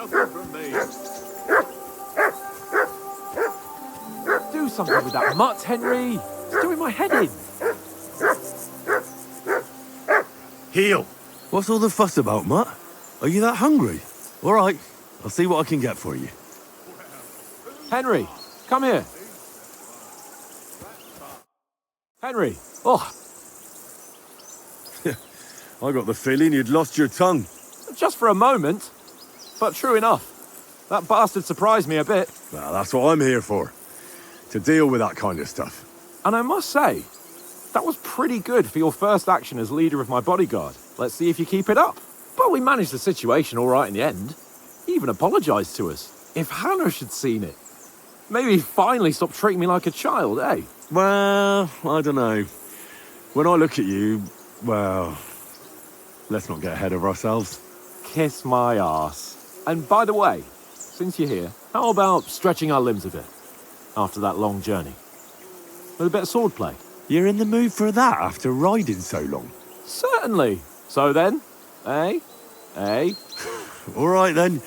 Nothing from me. Do something with that mutt, Henry. It's doing my head in. Heel. What's all the fuss about, Mutt? Are you that hungry? All right, I'll see what I can get for you. Henry, come here. Henry, oh, I got the feeling you'd lost your tongue. just for a moment. But true enough. That bastard surprised me a bit. Well, that's what I'm here for. To deal with that kind of stuff. And I must say, that was pretty good for your first action as leader of my bodyguard. Let's see if you keep it up. But we managed the situation all right in the end. He even apologized to us. If Hannah had seen it. Maybe he'd finally stop treating me like a child, eh? Well, I don't know. When I look at you, well, let's not get ahead of ourselves. Kiss my arse. And by the way, since you're here, how about stretching our limbs a bit? After that long journey. With a bit of swordplay. You're in the mood for that after riding so long? Certainly. So then, eh? Eh? All right then.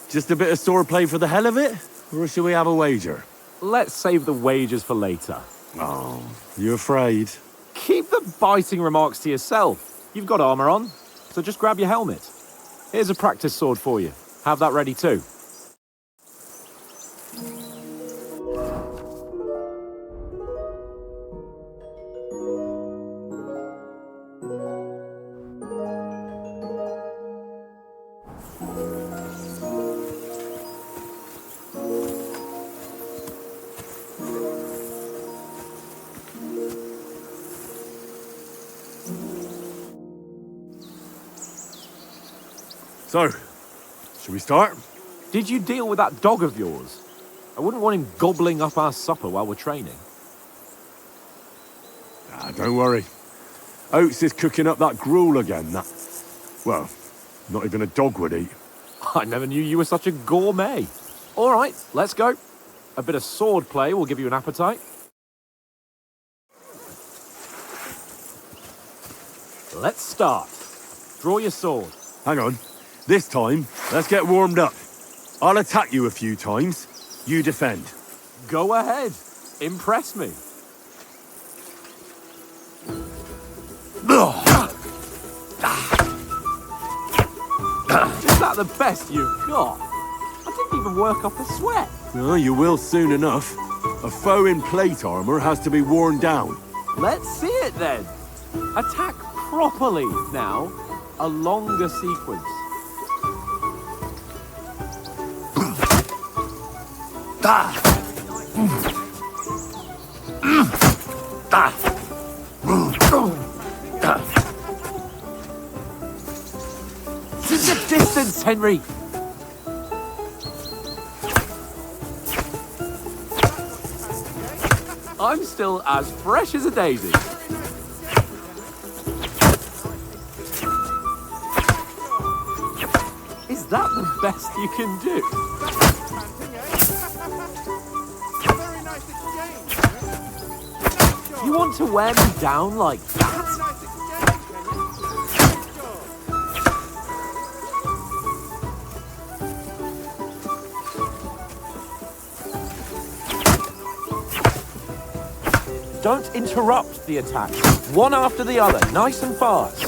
Just a bit of swordplay for the hell of it? Or shall we have a wager? Let's save the wagers for later. Oh, you afraid? Keep the biting remarks to yourself. You've got armor on, so just grab your helmet. Here's a practice sword for you. Have that ready too. So, shall we start? Did you deal with that dog of yours? I wouldn't want him gobbling up our supper while we're training. Ah, don't worry. Oates is cooking up that gruel again, that... Well, not even a dog would eat. I never knew you were such a gourmet. All right, let's go. A bit of sword play will give you an appetite. Let's start. Draw your sword. Hang on. This time, let's get warmed up. I'll attack you a few times. You defend. Go ahead. Impress me. Is that the best you've got? I didn't even work up a sweat. Oh, you will soon enough. A foe in plate armor has to be worn down. Let's see it then. Attack properly now. A longer sequence. Keep the distance, Henry. I'm still as fresh as a daisy. Is that the best you can do? You want to wear me down like that? Don't interrupt the attack. One after the other, nice and fast.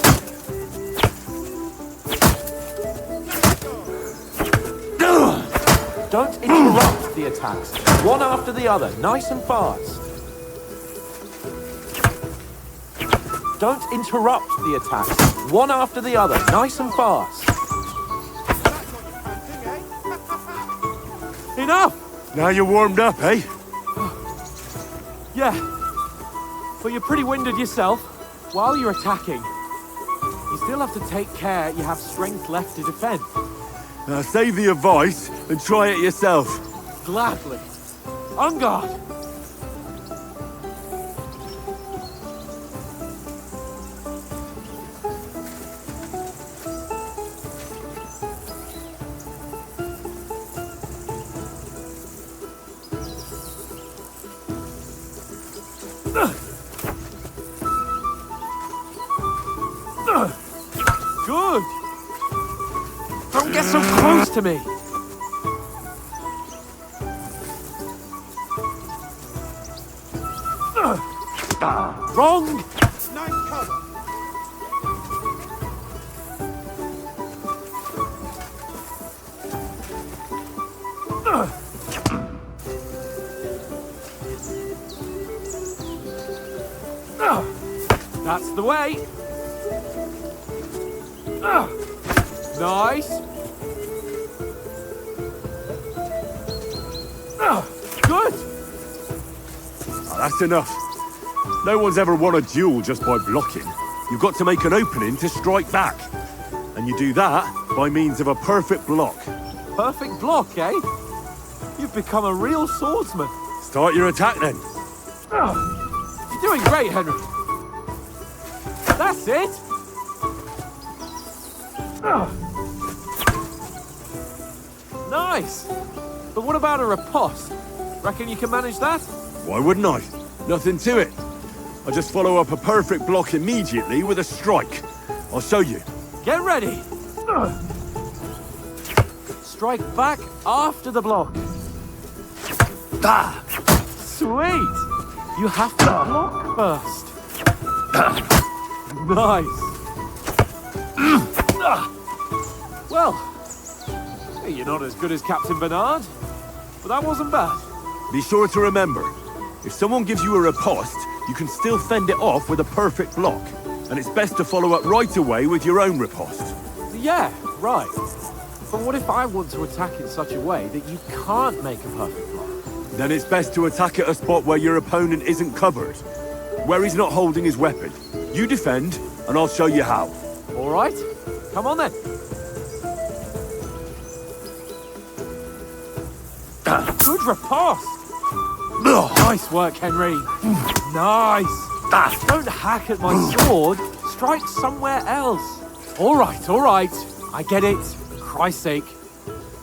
Don't interrupt the attacks. One after the other, nice and fast. Don't interrupt the attacks. One after the other, nice and fast. Enough! Now you're warmed up, eh? Yeah. But you're pretty winded yourself. While you're attacking, you still have to take care you have strength left to defend. Now save the advice and try it yourself. Gladly. On guard. Good. Don't get so close to me! Wrong! Nice cover. That's the way! Nice! Good! Oh, that's enough. No one's ever won a duel just by blocking. You've got to make an opening to strike back. And you do that by means of a perfect block. Perfect block, eh? You've become a real swordsman. Start your attack then. You're doing great, Henry. That's it! Nice! But what about a riposte? Reckon you can manage that? Why wouldn't I? Nothing to it. I just follow up a perfect block immediately with a strike. I'll show you. Get ready! Strike back after the block. Sweet! You have to block first. Nice! Well, hey, you're not as good as Captain Bernard, but that wasn't bad. Be sure to remember, if someone gives you a riposte, you can still fend it off with a perfect block. And it's best to follow up right away with your own riposte. Yeah, right. But what if I want to attack in such a way that you can't make a perfect block? Then it's best to attack at a spot where your opponent isn't covered. Where he's not holding his weapon. You defend, and I'll show you how. All right, come on then. Good riposte. Nice work, Henry. Nice. Don't hack at my sword. Strike somewhere else. All right. I get it. For Christ's sake.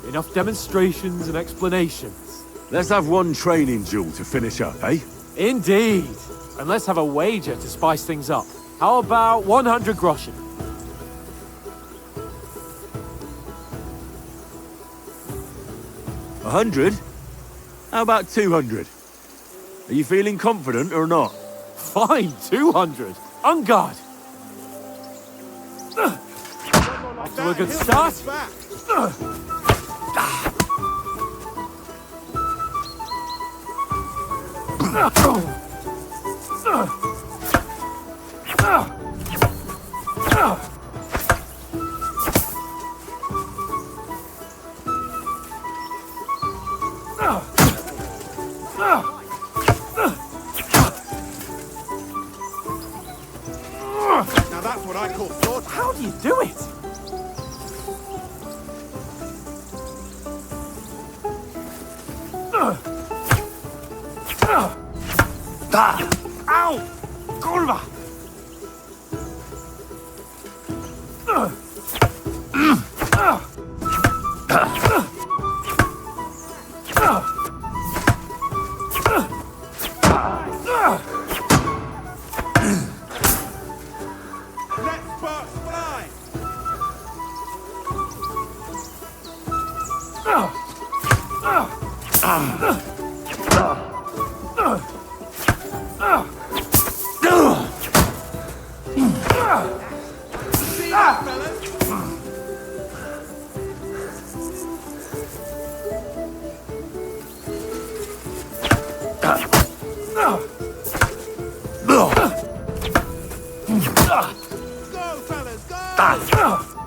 Enough demonstrations and explanations. Let's have one training duel to finish up, eh? Indeed. And let's have a wager to spice things up. How about 100 groschen? 100? How about 200? Are you feeling confident or not? Fine, 200. On guard. Off to a good start. Now that's what I call sword. How do you do it? Ow! Kurwa! Let sparks fly. See ya, fellas. Go, fellas, go! Go, fellas, go!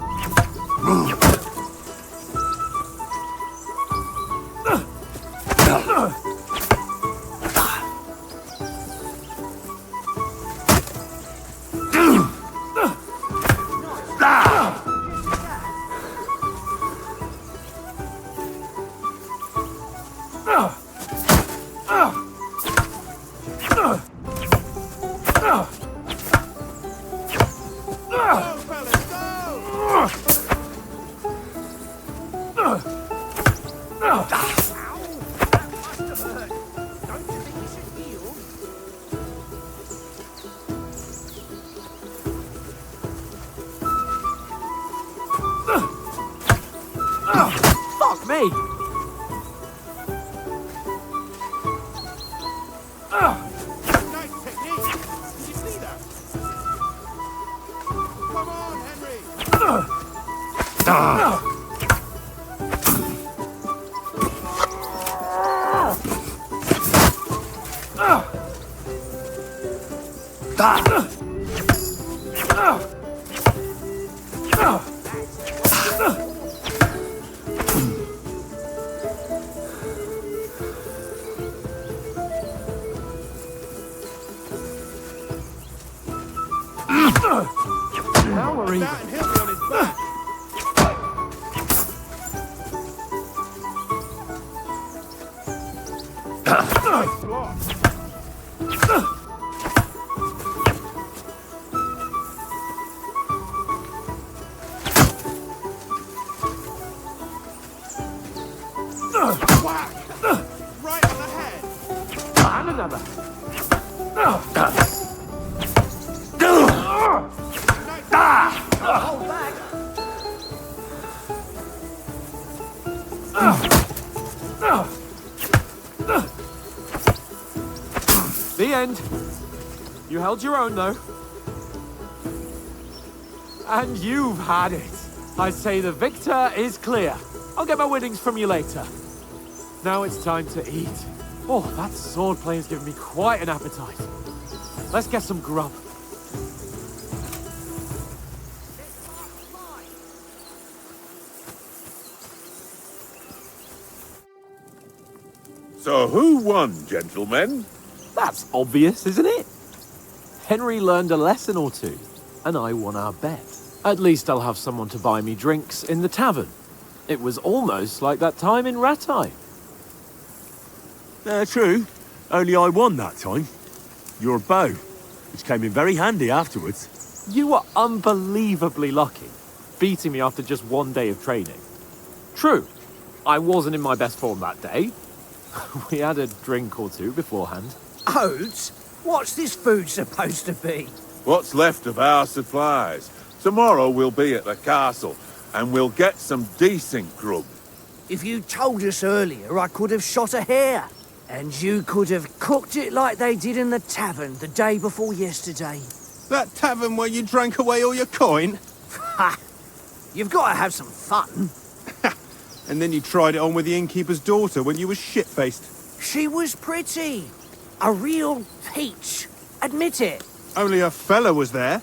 Fuck me! Nice technique. Did you see that? Come on, Henry. Now we're even. That and he'll be on his back. Nice block. Whack! Right on the head. And another. Hold back. The end. You held your own, though. And you've had it. I say the victor is clear. I'll get my winnings from you later. Now it's time to eat. Oh, that sword play has given me quite an appetite. Let's get some grub. So who won, gentlemen? That's obvious, isn't it? Henry learned a lesson or two, and I won our bet. At least I'll have someone to buy me drinks in the tavern. It was almost like that time in Rattay. True. Only I won that time. Your bow, which came in very handy afterwards. You were unbelievably lucky, beating me after just one day of training. True, I wasn't in my best form that day. We had a drink or two beforehand. Oats? What's this food supposed to be? What's left of our supplies? Tomorrow we'll be at the castle, and we'll get some decent grub. If you told us earlier, I could have shot a hare. And you could have cooked it like they did in the tavern the day before yesterday. That tavern where you drank away all your coin? Ha! You've got to have some fun. And then you tried it on with the innkeeper's daughter when you were shit-faced. She was pretty. A real peach. Admit it. Only a fella was there.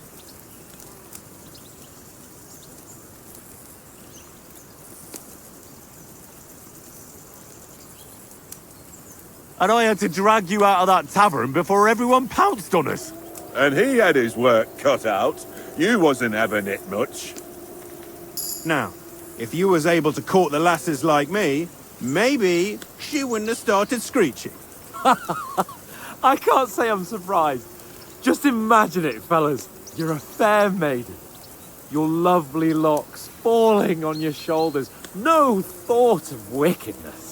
And I had to drag you out of that tavern before everyone pounced on us. And he had his work cut out. You wasn't having it much. Now, if you was able to court the lasses like me, maybe she wouldn't have started screeching. I can't say I'm surprised. Just imagine it, fellas. You're a fair maiden. Your lovely locks falling on your shoulders. No thought of wickedness.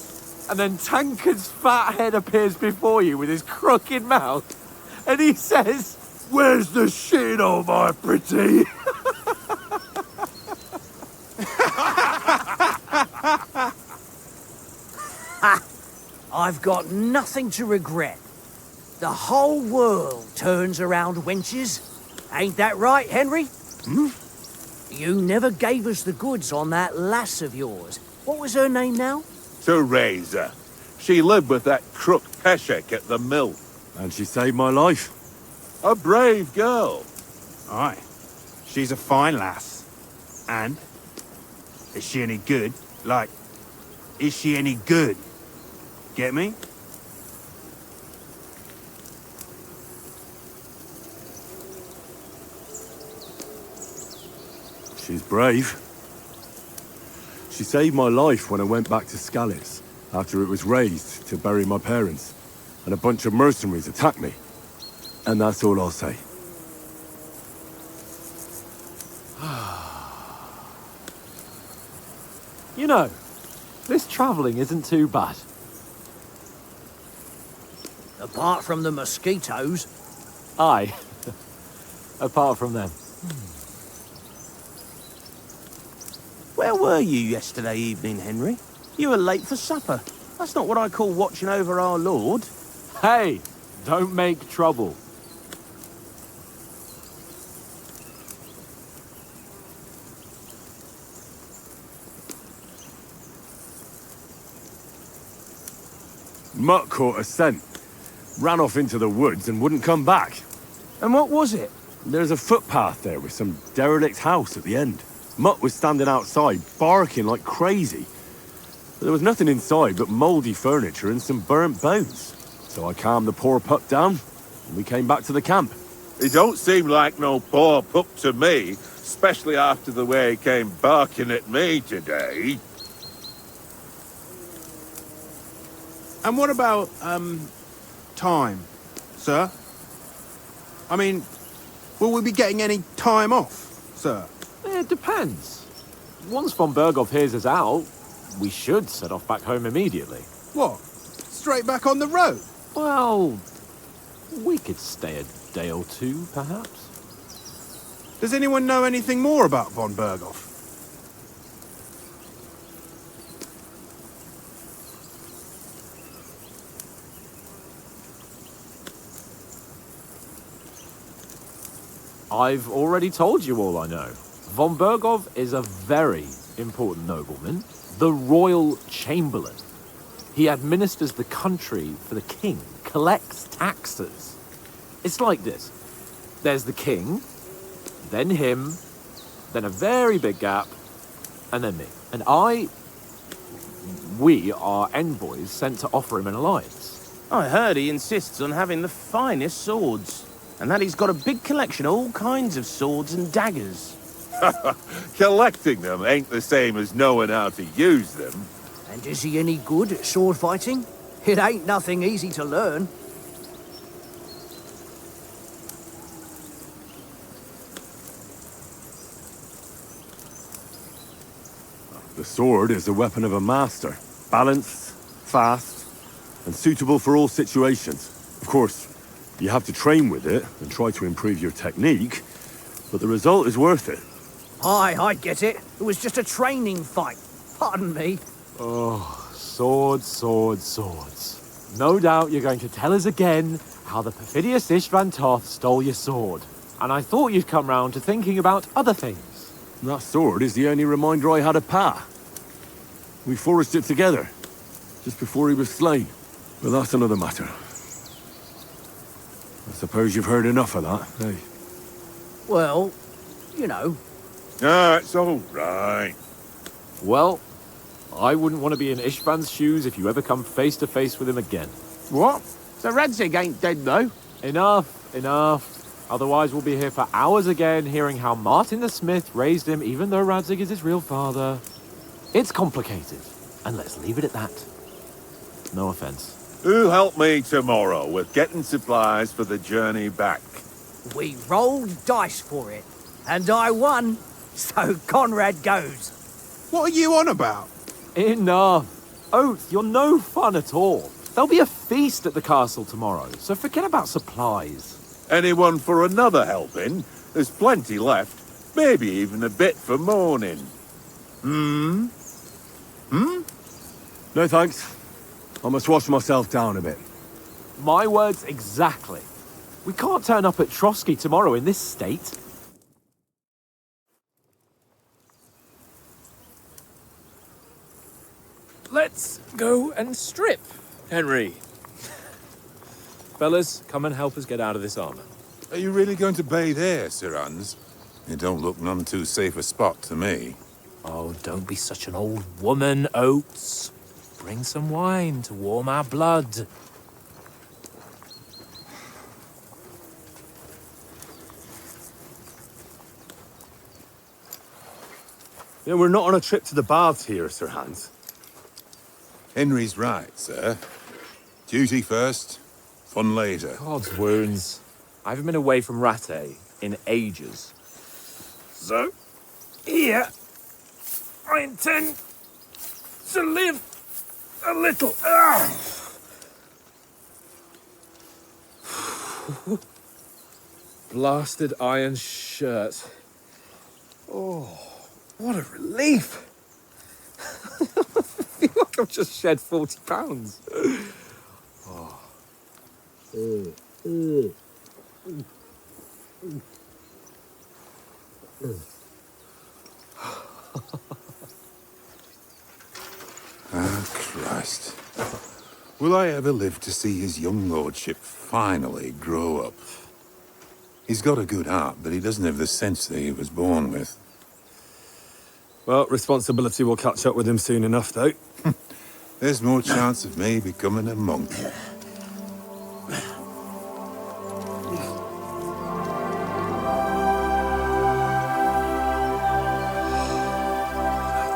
And then Tankard's fat head appears before you with his crooked mouth. And he says, "Where's the shit, oh my pretty?" I've got nothing to regret. The whole world turns around wenches. Ain't that right, Henry? You never gave us the goods on that lass of yours. What was her name now? Teresa. She lived with that crook Peshek at the mill. And she saved my life. A brave girl. Aye. She's a fine lass. And? Is she any good? Like, is she any good? Get me? She's brave. She saved my life when I went back to Skalitz after it was razed to bury my parents, and a bunch of mercenaries attacked me. And that's all I'll say. You know, this travelling isn't too bad. Apart from the mosquitoes. Aye. Apart from them. Where were you yesterday evening, Henry? You were late for supper. That's not what I call watching over our Lord. Hey, don't make trouble. Mutt caught a scent, ran off into the woods and wouldn't come back. And what was it? There's a footpath there with some derelict house at the end. Mutt was standing outside, barking like crazy. But there was nothing inside but mouldy furniture and some burnt bones. So I calmed the poor pup down, and we came back to the camp. He don't seem like no poor pup to me, especially after the way he came barking at me today. And what about, time, sir? I mean, will we be getting any time off, sir? It depends. Once von Berghoff hears us out, we should set off back home immediately. What? Straight back on the road? Well, we could stay a day or two, perhaps. Does anyone know anything more about von Berghoff? I've already told you all I know. Von Berghoff is a very important nobleman, the royal chamberlain. He administers the country for the king, collects taxes. It's like this. There's the king, then him, then a very big gap, and then me. And we are envoys sent to offer him an alliance. I heard he insists on having the finest swords. And that he's got a big collection of all kinds of swords and daggers. Collecting them ain't the same as knowing how to use them. And is he any good at sword fighting? It ain't nothing easy to learn. The sword is the weapon of a master. Balanced, fast, and suitable for all situations. Of course, you have to train with it and try to improve your technique, but the result is worth it. Aye, I get it. It was just a training fight. Pardon me. Oh, swords, swords, swords. No doubt you're going to tell us again how the perfidious Istvan Toth stole your sword. And I thought you'd come round to thinking about other things. That sword is the only reminder I had of Pa. We forged it together, just before he was slain. But that's another matter. I suppose you've heard enough of that, eh? Well, you know. Ah, it's all right. Well, I wouldn't want to be in Istvan's shoes if you ever come face to face with him again. What? So Radzig ain't dead, though? Enough, enough. Otherwise we'll be here for hours again hearing how Martin the Smith raised him even though Radzig is his real father. It's complicated, and let's leave it at that. No offense. Who'll help me tomorrow with getting supplies for the journey back? We rolled dice for it, and I won, so Conrad goes. What are you on about? Enough. Oath, you're no fun at all. There'll be a feast at the castle tomorrow, so forget about supplies. Anyone for another helping? There's plenty left. Maybe even a bit for morning. No thanks. I must wash myself down a bit. My words exactly. We can't turn up at Trotsky tomorrow in this state. Let's go and strip, Henry. Fellas, come and help us get out of this armor. Are you really going to bathe here, Sir Hans? It don't look none too safe a spot to me. Oh, don't be such an old woman, Oates. Bring some wine to warm our blood. Yeah, we're not on a trip to the baths here, Sir Hans. Henry's right, sir. Duty first, fun later. God's wounds. I haven't been away from Rattay in ages. So, here, I intend to live a little. Blasted iron shirt. Oh, what a relief. I feel like I've just shed 40 pounds. Ah, Christ. Will I ever live to see his young lordship finally grow up? He's got a good heart, but he doesn't have the sense that he was born with. Well, responsibility will catch up with him soon enough, though. There's more chance of me becoming a monk.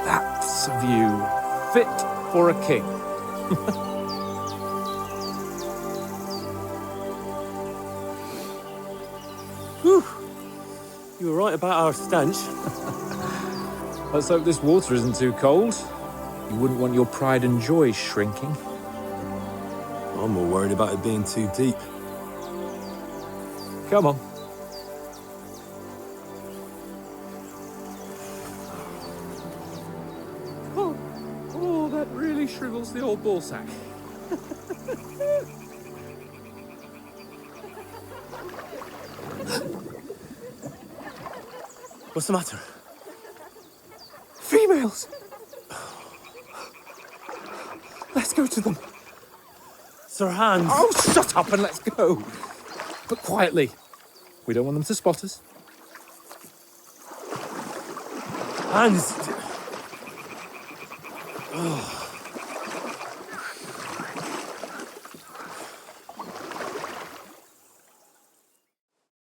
That's a view fit for a king. Whew. You were right about our stench. Let's hope this water isn't too cold. You wouldn't want your pride and joy shrinking. I'm more worried about it being too deep. Come on. Oh, that really shrivels the old ball sack. What's the matter? Females! Let's go to them. Sir Hans! Oh, shut up and let's go. But quietly. We don't want them to spot us. Hans! Oh.